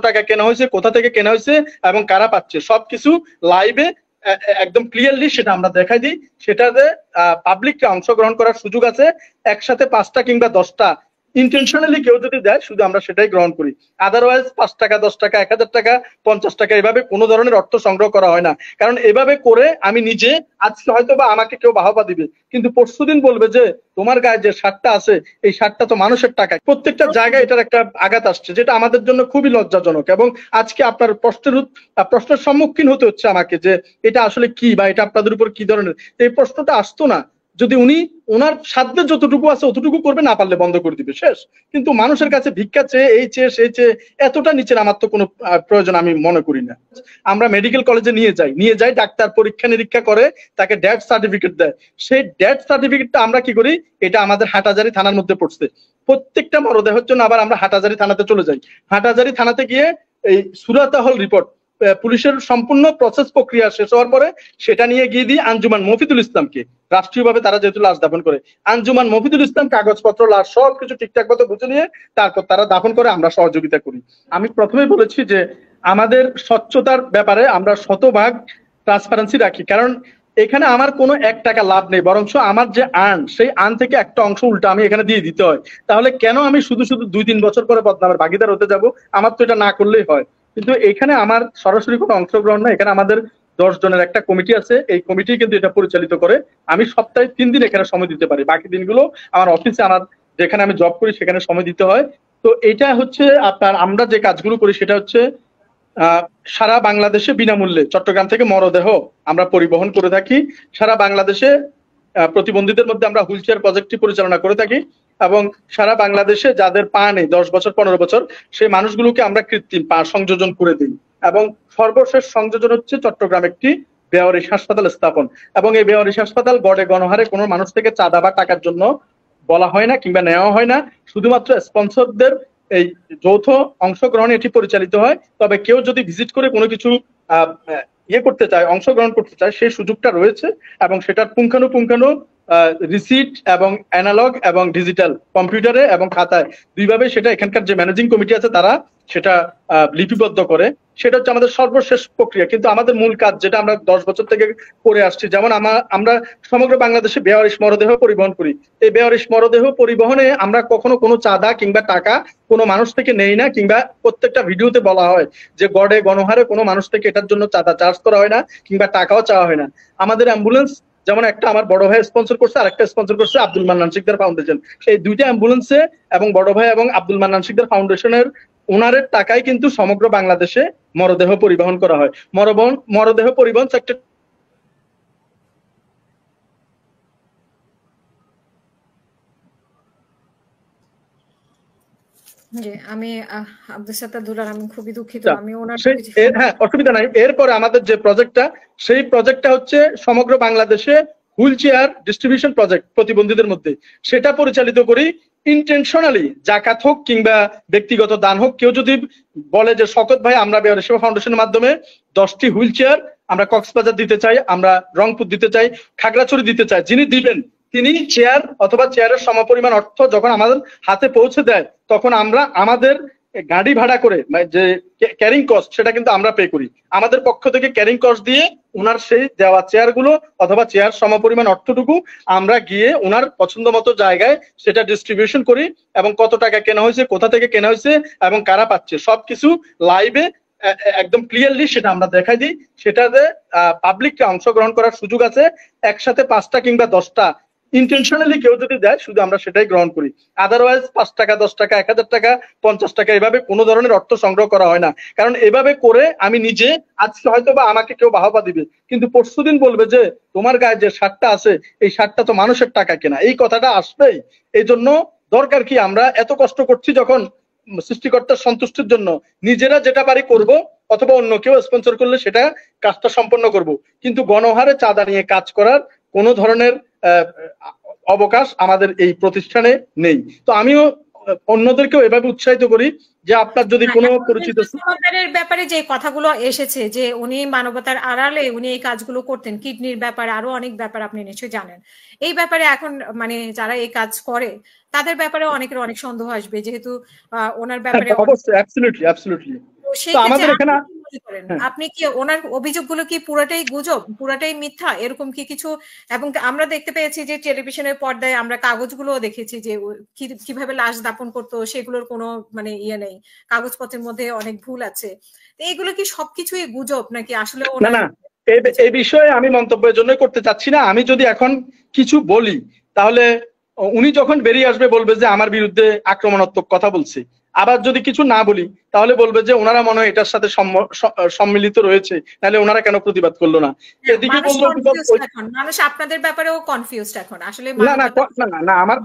টাকা কেনা হয়েছে, কোথা থেকে কেনা হয়েছে এবং কারা পাচ্ছে সবকিছু লাইভে একদম ক্লিয়ারলি সেটা আমরা দেখাই দিই। সেটাতে পাবলিককে অংশগ্রহণ করার সুযোগ আছে। একসাথে 5টা কিংবা 10টা ইন্টেনশনালি কেউ যদি দেয় শুধু আমরা সেটাই গ্রহণ করি। আদারওয়াইজ 5 টাকা, 10 টাকা, 1000 টাকা, 50 টাকা এভাবে কোনো ধরনের অর্থ সংগ্রহ করা হয় না। কারণ এভাবে করে আমি নিজে আজকে হয়তো বা আমাকে কেউ বাহবা দিবে, কিন্তু পরশুদিন বলবে যে তোমার গায়ে যে শার্টটা আছে এই শার্টটা তো মানুষের টাকায়। প্রত্যেকটা জায়গায় এটার একটা আঘাত আসছে, যেটা আমাদের জন্য খুবই লজ্জাজনক। এবং আজকে আপনার প্রশ্নের সম্মুখীন হতে হচ্ছে আমাকে যে এটা আসলে কি বা এটা আপনাদের উপর কি ধরনের। এই প্রশ্নটা আসতো না যদি উনি ওনার সাধ্যের যতটুকু আছে অতটুকু করবে, না পারলে বন্ধ করে দিবে, শেষ। কিন্তু মানুষের কাছে ভিক্ষা চেয়ে এই চেয়ে সেই চেয়ে এতটা নিচে নামার তো কোনো প্রয়োজন আমি মনে করি না। আমরা মেডিকেল কলেজে নিয়ে যাই, ডাক্তার পরীক্ষা নিরীক্ষা করে তাকে ডেথ সার্টিফিকেট দেয়। সেই ডেথ সার্টিফিকেটটা আমরা কি করি, এটা আমাদের হাটাজারি থানার মধ্যে পড়ছে। প্রত্যেকটা মরদেহের জন্য আবার আমরা হাটাজারি থানাতে চলে যাই। হাটাজারি থানাতে গিয়ে এই সুরাতাহল রিপোর্ট, পুলিশের সম্পূর্ণ প্রসেস প্রক্রিয়া শেষ হওয়ার পরে সেটা নিয়ে গিয়ে দিই আঞ্জুমান মফিদুল ইসলামকে। রাষ্ট্রীয়ভাবে তারা যেহেতু লাশ দাফন করে, আঞ্জুমান মফিদুল ইসলাম কাগজপত্র লাশ সবকিছু ঠিকঠাক মতো বুঝে নিয়ে তারপর তারা দাফন করে, আমরা সহযোগিতা করি। আমি প্রথমেই বলেছি যে আমাদের স্বচ্ছতার ব্যাপারে আমরা শতভাগ ট্রান্সপারেন্সি রাখি, কারণ এখানে আমার কোনো 1 টাকা লাভ নেই, বরঞ্চ আমার যে আর্ন সেই আর্ন থেকে একটা অংশ উল্টা আমি এখানে দিয়ে দিতে হয়। তাহলে কেন আমি শুধু শুধু 2-3 বছর পরে বদনামের ভাগিদার হতে যাব? আমার তো এটা না করলেই হয়। কিন্তু এখানে আমার সরাসরি কোনো অংশগ্রহণ না, এখানে আমাদের 10 জনের একটা কমিটি আছে, এই কমিটি কিন্তু এটা পরিচালিত করে। আমি সপ্তাহে 3 দিন এখানে সময় দিতে পারি, বাকি দিনগুলো আমার অফিসে, আমার যেখানে আমি জব করি সেখানে সময় দিতে হয়। তো এটা হচ্ছে আপনার আমরা যে কাজগুলো করি সেটা হচ্ছে সারা বাংলাদেশে বিনামূল্যে চট্টগ্রাম থেকে মরদেহ আমরা পরিবহন করে থাকি। সারা বাংলাদেশে প্রতিবন্ধীদের মধ্যে আমরা হুইল চেয়ার প্রজেক্টটি পরিচালনা করে থাকি এবং সারা বাংলাদেশে যাদের পা নেই 10 বছর 15 বছর সেই মানুষগুলোকে আমরা কৃত্রিম পা সংযোজন করে দিই। এবং সর্বশেষ সংযোজন হচ্ছে চট্টগ্রাম একটি বেওয়ারিশ হাসপাতাল স্থাপন। এবং এই বেওয়ারিশ হাসপাতাল গড়ে গণহারে কোনো মানুষ থেকে চাঁদা বা টাকার জন্য বলা হয় না কিংবা নেওয়া হয় না, শুধুমাত্র স্পন্সরদের এই যৌথ অংশগ্রহণে এটি পরিচালিত হয়। তবে কেউ যদি ভিজিট করে কোনো কিছু করতে চায়, অংশগ্রহণ করতে চায়, সেই সুযোগটা রয়েছে। এবং সেটার পুঙ্খানুপুঙ্খানু রিসিট এবং অ্যানালগ এবং ডিজিটাল কম্পিউটারে এবং খাতায় দুইভাবে সেটা এখানকার যে ম্যানেজিং কমিটি আছে তারা সেটা লিপিবদ্ধ করে। সেটা হচ্ছে আমাদের সর্বশেষ প্রক্রিয়া। কিন্তু আমাদের মূল কাজ যেটা আমরা 10 বছর থেকে করে আসছি, যেমন আমরা সমগ্র বাংলাদেশে বেওয়ারিশ মরদেহ পরিবহন করি। এই বেওয়ারিশ মরদেহ পরিবহনে আমরা কখনো কোনো চাঁদা কিংবা টাকা কোনো মানুষ থেকে নেই না, কিংবা প্রত্যেকটা ভিডিওতে বলা হয় যে গড়ে গণহারে কোনো মানুষ থেকে এটার জন্য চাঁদা চার্জ করা হয় না কিংবা টাকাও চাওয়া হয় না। আমাদের অ্যাম্বুলেন্স যেমন একটা আমার বড় ভাই স্পন্সর করছে, আরেকটা স্পন্সর করছে আব্দুল মান্নান শিকদার ফাউন্ডেশন। এই দুইটা অ্যাম্বুলেন্সে এবং বড় ভাই এবং আব্দুল মান্নান শিকদার ফাউন্ডেশনের ওনারের টাকায় কিন্তু সমগ্র বাংলাদেশে মরদেহ পরিবহন করা হয়। মরদেহ পরিবহন সেক্টর জি, আমি আব্দুল সাত্তার দুলাল, আমি খুবই দুঃখিত, আমি ওনার হ্যাঁ অসুবিধা নাই। এরপরে আমাদের যে প্রজেক্টটা, সেই প্রজেক্টটা হচ্ছে সমগ্র বাংলাদেশে হুইল চেয়ার ডিস্ট্রিবিউশন প্রজেক্ট প্রতিবন্ধীদের মধ্যে। সেটা পরিচালিত করি ইন্টেনশনালি। জাকাত হোক কিংবা ব্যক্তিগত দান হোক, কেউ যদি বলে যে শকত ভাই আমরা বেওয়ারিশ সেবা ফাউন্ডেশনের মাধ্যমে 10টি হুইল চেয়ার আমরা কক্সবাজার দিতে চাই, আমরা রংপুর দিতে চাই, খাগড়াছড়ি দিতে চাই, যিনি দিবেন তিনি চেয়ার অথবা চেয়ারের সমপরিমাণ অর্থ যখন আমাদের হাতে পৌঁছে দেয় তখন আমরা আমাদের গাড়ি ভাড়া করে যে ক্যারিং কস্ট সেটা কিন্তু আমরা পে করি। আমাদের পক্ষ থেকে ক্যারিং কস্ট দিয়ে ওনার সেই দেওয়া চেয়ার গুলো অথবা চেয়ার সমপরিমাণ অর্থটুকু আমরা গিয়ে ওনার পছন্দ মতো জায়গায় সেটা ডিস্ট্রিবিউশন করি। এবং কত টাকা কেনা হয়েছে, কোথা থেকে কেনা হয়েছে এবং কারা পাচ্ছে সবকিছু লাইভে একদম ক্লিয়ারলি সেটা আমরা দেখাই দিই। সেটাতে পাবলিককে অংশগ্রহণ করার সুযোগ আছে। একসাথে 5টা কিংবা 10টা ইন্টেনশনালি কেউ যদি দেয় শুধু আমরা সেটাই গ্রহণ করি। আদারওয়াইজ 5 টাকা, 10 টাকা, 1000 টাকা, 50 টাকা এভাবে কোনো ধরনের অর্থ সংগ্রহ করা হয় না। কারণ এভাবে করে আমি নিজে আজকে হয়তো বা আমাকে কেউ বাহবা দিবে, কিন্তু পরশুদিন বলবে যে তোমার গায়ে যে শার্টটা আছে এই শার্টটা তো মানুষের টাকা কেনা। এই কথাটা আসবেই। এই জন্য দরকার কি আমরা এত কষ্ট করছি যখন সৃষ্টিকর্তার সন্তুষ্টির জন্য, নিজেরা যেটা পারি করব অথবা অন্য কেউ স্পন্সর করলে সেটা কাজটা সম্পন্ন করব। কিন্তু গণহারে চাঁদা নিয়ে কাজ করার কোনো ধরনের অবকাশ আমাদের এই প্রতিষ্ঠানে নেই। তো আমিও অন্যদেরকেও এভাবে উৎসাহিত করি যে আপনার যদি কোনো পরিচিত ব্যাপারে যে কথাগুলো এসেছে যে উনি মানবতার আড়ালে উনি এই কাজগুলো করতেন, কিডনির ব্যাপারে আরো অনেক ব্যাপার আপনি নিশ্চয়ই জানেন। এই ব্যাপারে এখন মানে যারা এই কাজ করে তাদের ব্যাপারে অনেকের অনেক সন্দেহ আসবে, যেহেতু ওনার ব্যাপারে অবশ্যই অ্যাবসলিউটলি সেই তো ক্ষেত্রে আমাদের এখানে আপনি কি মনে করেন, আপনি কি ওনার অভিযোগগুলো কি পুরাটাই গুজব, পুরাটাই মিথ্যা, এরকম কি কিছু? এবং আমরা দেখতে পেয়েছি যে টেলিভিশনের পর্দায় আমরা কাগজগুলোও দেখেছি যে কিভাবে লাশ দাপন করতো, সেগুলোর কোনো মানে ইয়ে নেই, কাগজপত্রের মধ্যে অনেক ভুল আছে। তো এগুলো কি সবকিছুই গুজব নাকি আসলে না ওনার? না, এই বিষয়ে আমি মন্তব্যের জন্য করতে চাচ্ছি না। আমি যদি এখন কিছু বলি তাহলে উনি যখন বেরিয়ে আসবে বলবে যে আমার বিরুদ্ধে আক্রমণাত্মক কথা বলছে। আবার যদি কিছু না বলি তাহলে বলবে যে ওনারা মনে হয় এটার সাথে সম্মিলিত রয়েছে, তাহলে ওনারা কেন প্রতিবাদ করলো না। এদিকে মানুষ বললো কনফিউজড এখন, মানুষ আপনাদের ব্যাপারেও কনফিউজড এখন আসলে না না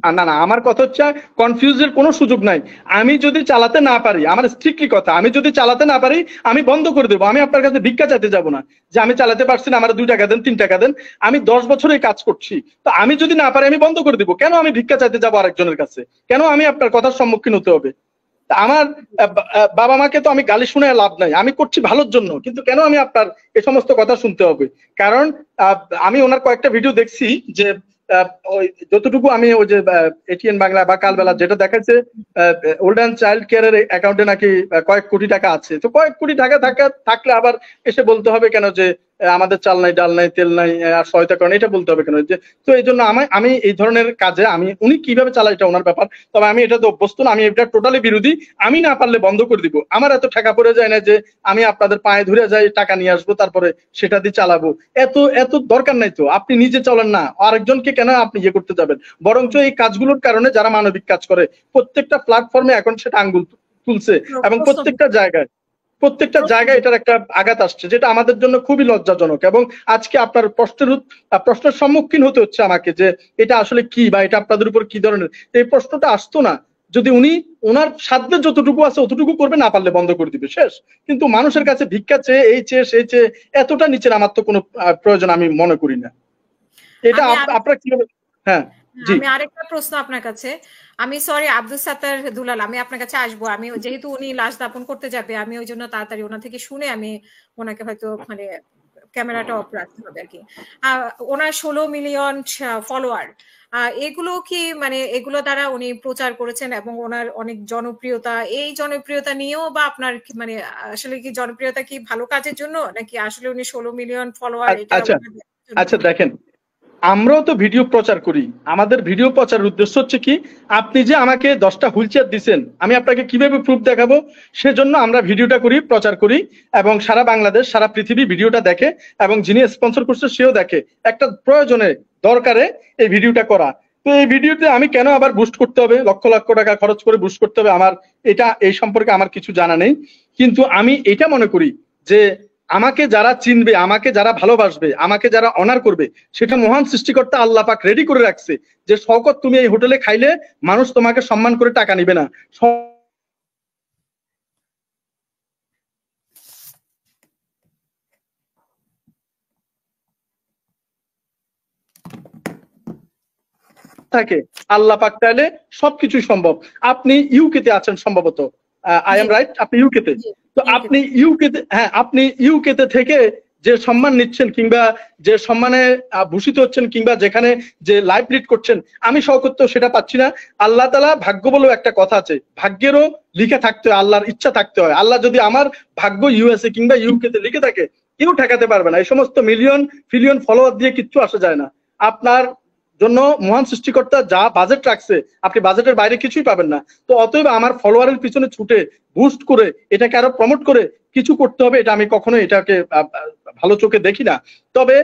না না না আমার কথা হচ্ছে কনফিউজের কোনো সুযোগ নাই। আমি যদি চালাতে না পারি, আমার স্ট্রিক্টলি কথা, আমি যদি চালাতে না পারি আমি বন্ধ করে দেবো। আমি আপনার কাছে ভিক্ষা চাইতে যাব না যে আমি চালাতে পারছি না, আমার 2 টাকা দেন 3 টাকা দেন। আমি 10 বছরে কাজ করছি, তো আমি যদি না পারি আমি বন্ধ করে দিব। কেন আমি ভিক্ষা চাইতে যাবো আরেকজনের কাছে? কেন আমি আপনার কথার সম্মুখীন হতে হবে? আমার বাবা মাকে তো আমি গালি শুনে লাভ নাই, আমি করছি ভালোর জন্য, কিন্তু কেন আমি আপনার এই সমস্ত কথা শুনতে হবে? কারণ আমি ওনার কয়েকটা ভিডিও দেখছি যে ওই যতটুকু আমি ওই যে এটিএন বাংলা বা কালবেলা যেটা দেখাচ্ছে ওল্ড অ্যান্ড চাইল্ড কেয়ারের অ্যাকাউন্টে নাকি কয়েক কোটি টাকা আছে। তো কয়েক কোটি টাকা থাকলে আবার এসে বলতে হবে কেন যে আমাদের চাল নাই, ডাল নাই, তেল নাই, আর সহায়তা করেন, এটা বলতে হবে কেন? যে তো এই জন্য আমি এই ধরনের কাজে উনি কিভাবে চালায় এটা ওনার ব্যাপার, তবে আমি এটাতে অভ্যস্ত না, আমি এটা টোটালি বিরোধী। আমি না পারলে বন্ধ করে দিব। আমার এত টাকা পড়ে যায় না যে আমি আপনাদের পায়ে ধরে যাই টাকা নিয়ে আসবো তারপরে সেটা দিয়ে চালাবো। এত দরকার নাই তো। আপনি নিজে চলেন না, আরেকজনকে কেন আপনি ইয়ে করতে যাবেন? বরঞ্চ এই কাজগুলোর কারণে যারা মানবিক কাজ করে প্রত্যেকটা প্ল্যাটফর্মে এখন সেটা আঙ্গুল তুলছে, এবং প্রত্যেকটা জায়গায় এটার একটা আঘাত আসছে, যেটা আমাদের জন্য খুবই লজ্জাজনক। এবং আজকে আপনার প্রশ্নের সম্মুখীন হতে হচ্ছে আমাকে যে এটা আসলে কি, বা এটা আপনাদের উপর কি ধরনের। এই প্রশ্নটা আসতো না যদি উনি ওনার সাধ্যে যতটুকু আছে অতটুকু করবে, না পারলে বন্ধ করে দিবে, শেষ। কিন্তু মানুষের কাছে ভিক্ষা চেয়ে, এই চেয়ে সেই চেয়ে এতটা নিচের আমার তো কোনো প্রয়োজন আমি মনে করি না। এটা আপনার কিভাবে? হ্যাঁ জি, আমি আরেকটা প্রশ্ন আপনার কাছে। আমি সরি আব্দুল সাত্তার দুলাল, আমি আপনার কাছে আসবো। আমি যেহেতু উনি লাশ দাপন করতে যাবে, আমি ওই জন্য তাড়াতাড়ি ওনা থেকে শুনে আমি ওনাকে হয়তো মানে ক্যামেরাটা অফ রাখতে হবে আর কি। ওনার 16 মিলিয়ন ফলোয়ার, এগুলো কি মানে এগুলো দ্বারা উনি প্রচার করেছেন এবং ওনার অনেক জনপ্রিয়তা, এই জনপ্রিয়তা নিয়েও বা আপনার মানে আসলে কি জনপ্রিয়তা কি ভালো কাজের জন্য নাকি আসলে উনি 16 মিলিয়ন ফলোয়ার এটা? আচ্ছা দেখেন, আমরাও তো ভিডিও প্রচার করি। আমাদের ভিডিও প্রচারের উদ্দেশ্য হচ্ছে কি, আপনি যে আমাকে 10টা হুইল চেয়ার দিচ্ছেন, আমি আপনাকে কিভাবে প্রুফ দেখাবো, সেজন্য আমরা ভিডিওটা করি, প্রচার করি, এবং সারা বাংলাদেশ সারা পৃথিবী ভিডিওটা দেখে, এবং যিনি স্পন্সর করছে সেও দেখে। একটা প্রয়োজনে দরকারে এই ভিডিওটা করা। তো এই ভিডিওতে আমি কেন আবার বুস্ট করতে হবে, লক্ষ লক্ষ টাকা খরচ করে বুস্ট করতে হবে, আমার এই সম্পর্কে আমার কিছু জানা নেই। কিন্তু আমি এটা মনে করি যে আমাকে যারা চিনবে, আমাকে যারা ভালোবাসবে, আমাকে যারা অনার করবে, সেটা মহান সৃষ্টিকর্তা আল্লাহ পাক রেডি করে রাখছে। যে শওকত, তুমি এই হোটেলে খাইলে মানুষ তোমাকে সম্মান করে টাকা নিবে না। থাকে আল্লাহ পাক চাইলে সবকিছুই সম্ভব। আপনি ইউকেতে আছেন সম্ভবত, আই এম রাইট? আপনি ইউকেতে। তো আপনি ইউকেতে থেকে যে সম্মান নিচ্ছেন, কিংবা যে সম্মানে ভূষিত হচ্ছেন, কিংবা যেখানে যে লাইফ লিড করছেন, আমি শওকত সেটা পাচ্ছি না। আল্লাহ তাআলা ভাগ্য বলেও একটা কথা আছে, ভাগ্যেরও লিখে থাকতে হয়, আল্লাহর ইচ্ছা থাকতে হয়। আল্লাহ যদি আমার ভাগ্য ইউএসএ কিংবা ইউকেতে লিখে থাকে, কেউ ঠেকাতে পারবে না। এই সমস্ত মিলিয়ন ফিলিয়ন ফলোয়ার দিয়ে কিচ্ছু আসা যায় না। আপনার জন্য মহান সৃষ্টিকর্তা যা বাজেট রাখছে, আপনি বাজেটের বাইরে কিছুই পাবেন না। তো অতএব আমার ফলোয়ারের পিছনে ছুটে বুস্ট করে এটাকে আরো প্রমোট করে কিছু করতে হবে, এটা আমি কখনো এটাকে ভালো চোখে দেখি না। তবে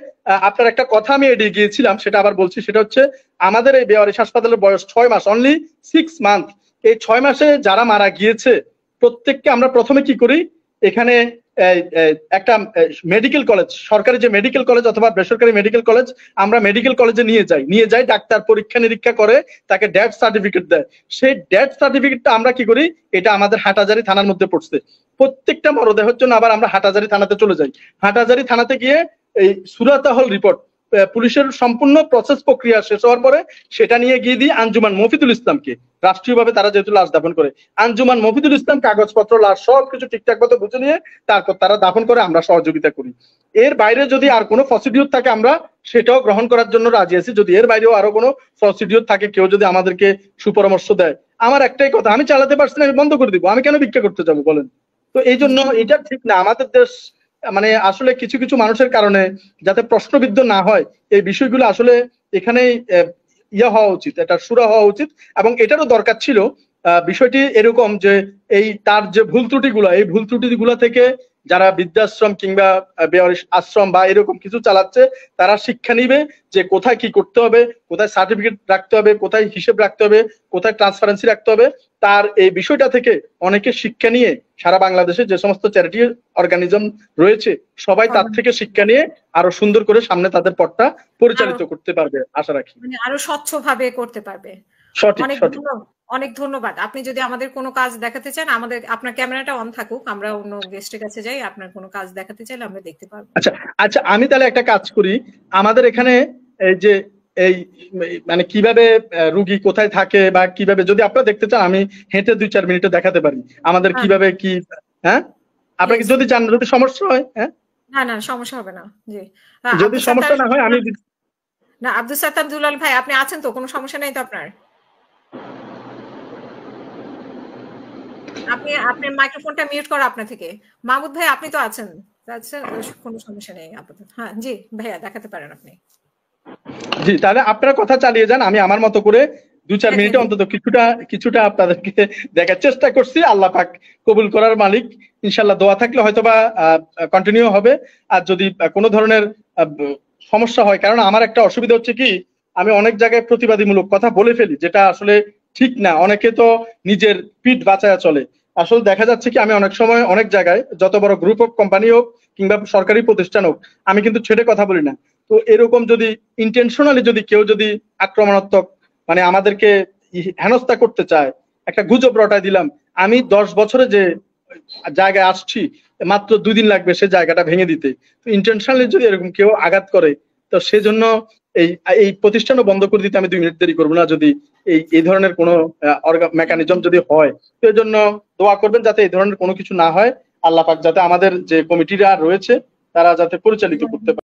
আপনার একটা কথা আমি এড়িয়ে গিয়েছিলাম, সেটা আবার বলছি। সেটা হচ্ছে আমাদের এই বেওয়ারিশ হাসপাতালের বয়স 6 মাস, অনলি 6 মান্থ। এই 6 মাসে যারা মারা গিয়েছে প্রত্যেককে আমরা প্রথমে কি করি, এখানে একটা মেডিকেল কলেজ, সরকারি যে মেডিকেল কলেজ অথবা বেসরকারি মেডিকেল কলেজ, আমরা মেডিকেল কলেজে নিয়ে যাই, ডাক্তার পরীক্ষা নিরীক্ষা করে তাকে ডেথ সার্টিফিকেট দেয়। সেই ডেথ সার্টিফিকেটটা আমরা কি করি, এটা আমাদের হাটহাজারী থানার মধ্যে পড়ছে। প্রত্যেকটা মরদেহের জন্য আবার আমরা হাটহাজারী থানাতে চলে যাই। হাটহাজারী থানাতে গিয়ে এই সুরাতাহল রিপোর্ট, পুলিশের সম্পূর্ণ প্রসেস প্রক্রিয়া শেষ হওয়ার পরে সেটা নিয়ে গিয়ে দিই আঞ্জুমান মফিদুল ইসলামকে। রাষ্ট্রীয়ভাবে তারা যেহেতু লাশ দাফন করে, আঞ্জুমান মফিদুল ইসলাম কাগজপত্র, লাশ সবকিছু ঠিকঠাক মতো বুঝে নিয়ে তারপর তারা দাফন করে, আমরা সহযোগিতা করি। এর বাইরে যদি আর কোনো প্রসিডিউর থাকে আমরা সেটাও গ্রহণ করার জন্য রাজি আছি। যদি এর বাইরেও আরো কোনো প্রসিডিউর থাকে, কেউ যদি আমাদেরকে সুপরামর্শ দেয়, আমার একটাই কথা, আমি চালাতে পারছি না, আমি বন্ধ করে দিব। আমি কেন ভিক্ষা করতে যাবো বলেন? তো তো এই জন্য এটা ঠিক না। আমাদের দেশ মানে আসলে কিছু কিছু মানুষের কারণে যাতে প্রশ্নবিদ্ধ না হয়, এই বিষয়গুলো আসলে এখানেই ইয়ে হওয়া উচিত, এটা সুরা হওয়া উচিত। এবং এটারও দরকার ছিল বিষয়টি এরকম যে এই তার যে ভুল ত্রুটিগুলো, এই ভুল ত্রুটিগুলো থেকে যারা বৃদ্ধাশ্রম কিংবা বেওয়ারিশ আশ্রম বা এরকম কিছু চালাচ্ছে, তারা শিক্ষা নিবে যে কোথায় কি করতে হবে, কোথায় সার্টিফিকেট রাখতে হবে, কোথায় হিসেব রাখতে হবে, কোথায় ট্রান্সপারেন্সি রাখতে হবে। তার এই বিষয়টা থেকে অনেকে শিক্ষা নিয়ে সারা বাংলাদেশে যে সমস্ত চ্যারিটি অর্গানিজম রয়েছে সবাই তার থেকে শিক্ষা নিয়ে আরো সুন্দর করে সামনে তাদের পথটা পরিচালিত করতে পারবে আশা রাখি, মানে আরো স্বচ্ছভাবে করতে পারবে। সঠিক সঠিক। অনেক ধন্যবাদ। আপনি যদি আমাদের কোনো কাজ দেখাতে চান, আপনার ক্যামেরাটা অন থাকুক, আমরা অন্য গেস্টের কাছে যাই, আপনার কোনো কাজ দেখাতে চাইলে আমরা দেখতে পারবো। আচ্ছা আচ্ছা, আমি তাহলে একটা কাজ করি। আমাদের এখানে এই যে এই মানে কিভাবে রুগী কোথায় থাকে বা কিভাবে, যদি আপনারা দেখতে চান আমি হেঁটে 2-4 মিনিটে দেখাতে পারি আমাদের কিভাবে কি। হ্যাঁ, আপনাকে যদি চান, যদি সমস্যা হয়। হ্যাঁ, না না সমস্যা হবে না। জি, যদি সমস্যা না হয় আমি না। আব্দুল সাত্তার দুলাল ভাই, আপনি আছেন তো? কোনো সমস্যা নেই তো আপনার? আপনার মাইক্রোফোনটা মিউট করা আপনার থেকে। মাহমুদ ভাই, আপনি তো আছেন? কোনো সমস্যা নেই আপাতত। হ্যাঁ জি ভাইয়া, দেখাতে পারেন আপনি। জি, তাহলে আপনারা কথা চালিয়ে যান, আমি আমার মতো করে 2-4 মিনিটে অন্তত কিছুটা আপনাদেরকে দেখার চেষ্টা করছি। আল্লাহ পাক কবুল করার মালিক, ইনশাল্লাহ দোয়া থাকলে হয়তোবা কন্টিনিউ হবে। আর যদি কোনো ধরনের সমস্যা হয়, কারণ আমার একটা অসুবিধা হচ্ছে কি, আমি অনেক জায়গায় প্রতিবাদীমূলক কথা বলে ফেলি, যেটা আসলে ঠিক না। অনেকে তো নিজের পিঠ বাঁচায়া চলে। আসলে দেখা যাচ্ছে কি, আমি অনেক সময় অনেক জায়গায়, যত বড় গ্রুপ অফ কোম্পানি হোক কিংবা সরকারি প্রতিষ্ঠান হোক, আমি কিন্তু ছেড়ে কথা বলি না। তো এরকম যদি ইন্টেনশনালি যদি কেউ যদি আক্রমণাত্মক মানে আমাদেরকে হেনস্থা করতে চায়, একটা গুজব রটায় দিলাম, আমি 10 বছরে যে জায়গায় আসছি মাত্র 2 দিন লাগবে সে জায়গাটা ভেঙে দিতে। তো ইন্টেনশনালি যদি এরকম কেউ আঘাত করে, তো সেজন্য এই প্রতিষ্ঠানও বন্ধ করে দিতে আমি 2 মিনিট দেরি করবো না, যদি এই ধরনের কোনো মেকানিজম যদি হয়। তো এই জন্য দোয়া করবেন যাতে এই ধরনের কোনো কিছু না হয়। আল্লাহ পাক যাতে আমাদের যে কমিটিরা রয়েছে তারা যাতে পরিচালিত করতে পারে।